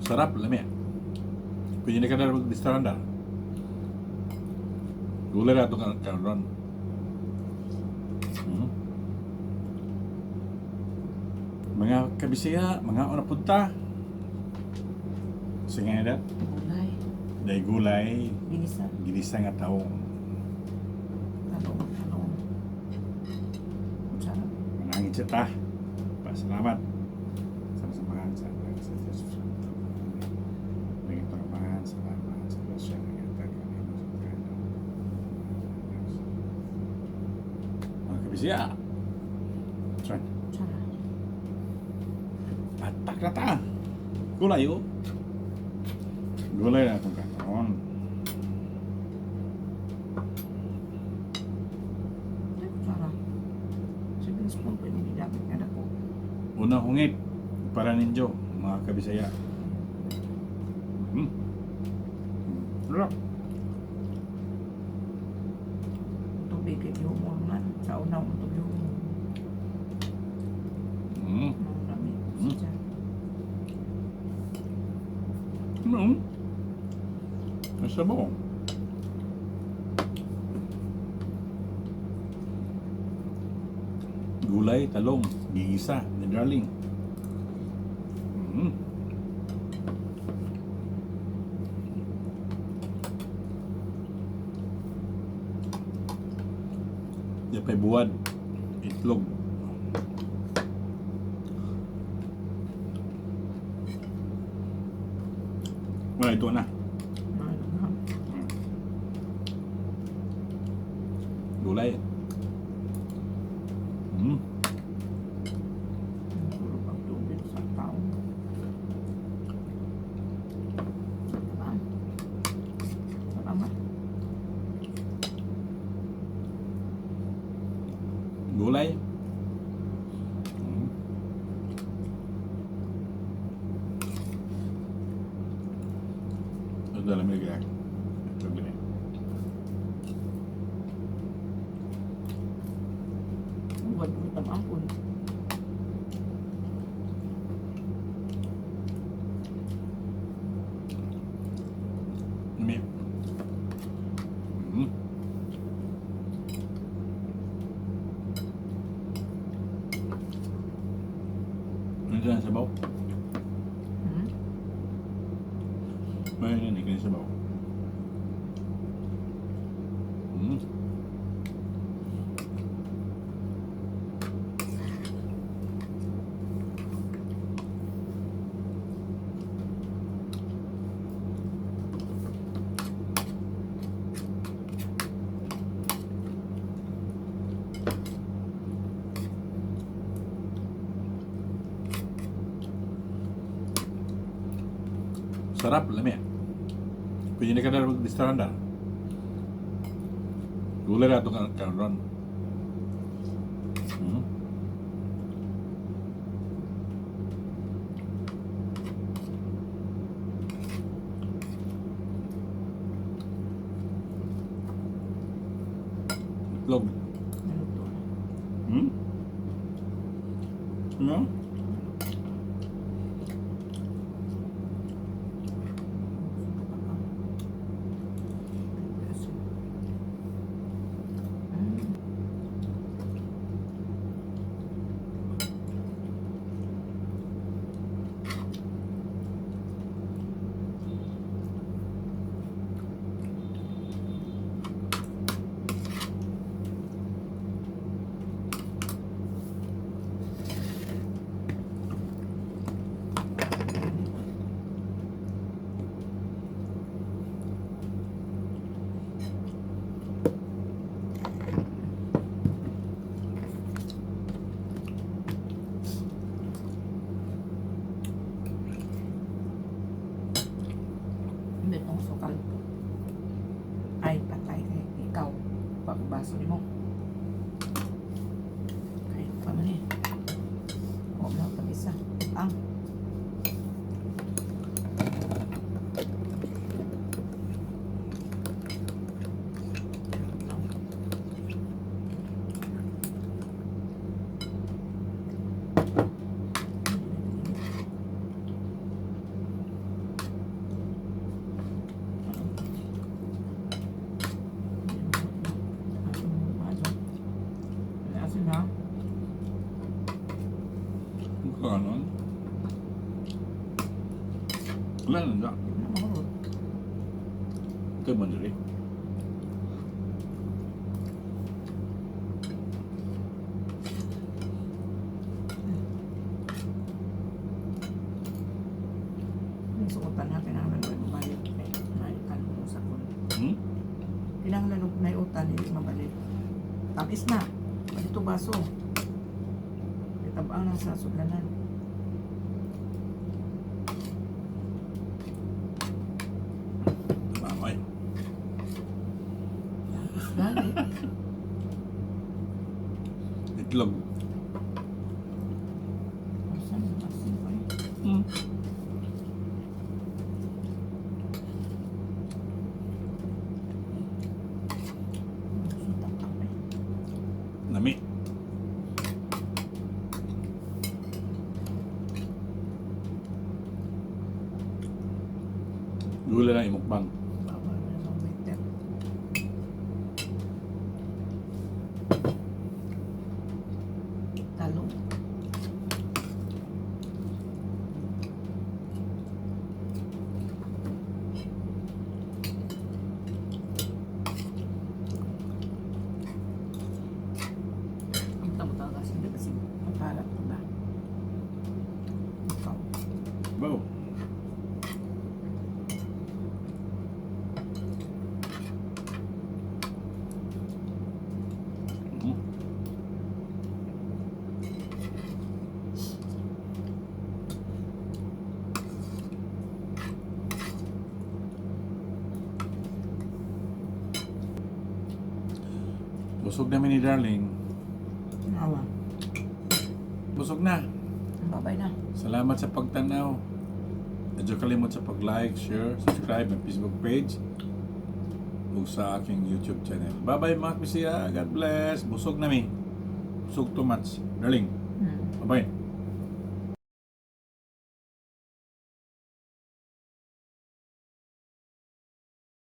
Sarap, lami. Kung hindi ka na mag-distaranda, gulay na itong karon. Mga kabisaya, mga una punta. Sige nga dat. Gulay. Dahil gulay, Ginisa. ginisa nga taong. Talong. Sarap. Manangin siya ta. Pasalamat. Sama-samahan sa Jesus. Naging pagmamahan, salamat sa Diyos siya ng iatag kami mo sa pagkano. Mga kabisaya. Saan? Sarap. Atak na ta. Gulay o. Gulay na itong kakaroon. Sarap. 7 spoon pa yung nilagamit nga na po. Unang hungit para ninyo, mga kabisaya. Sarap. Tubig kay humor man. Sa unaw ang tubig humor. Ang dami. Siya. Nasa mo. Gulay, talong, gigisa, ni darling. Yan pa'y buwad, itlog. Wala, ito na. Gulay. Tulog ang tubig sa tao. Sarap. Salamat. Gulay. Ito dalam lagi lah. Ito gini. Buat hitam ampun. Ini. Ini dah sabaw. May ini kini sabaw. Sarap, lami. Kung hindi ka na mag-distaranda, gulay na itong karon. Itlog. No? Betong sukal. Ay, patay kay ikaw. Pagbaso ni mo. Kahit pa man eh. Huwag mo pag-isa. Ang. Wala na na. Di na mahurot. Ito mo diri. Yung suotan na, kinahanglan ko mabalik. May kanong sa kun. Hmm? Kinahanglan ko na utan, hindi mabalik. Tamis na. Dito baso. Itabang lang sa sudlanan. Mamay. Dali. Itlog. Asan? Asan pa eh. Hmm. Sutak eh. Nami. Gula lang imukbang. Bawal na naman waiter. Talong. Ang tamo-tamo kasi hindi kasi makalat ko ba? Ikaw. Wow. Hmm. Busog namin ni Darling. Nawa. Busog na. Babay na. Salamat sa pagtanaw. Medyo kalimot sa pag-like, share, subscribe ng Facebook page o sa aking YouTube channel. Bye-bye mga Pisia. God bless. Busog na mi. Busog too much. Darling. Hmm. Bye-bye.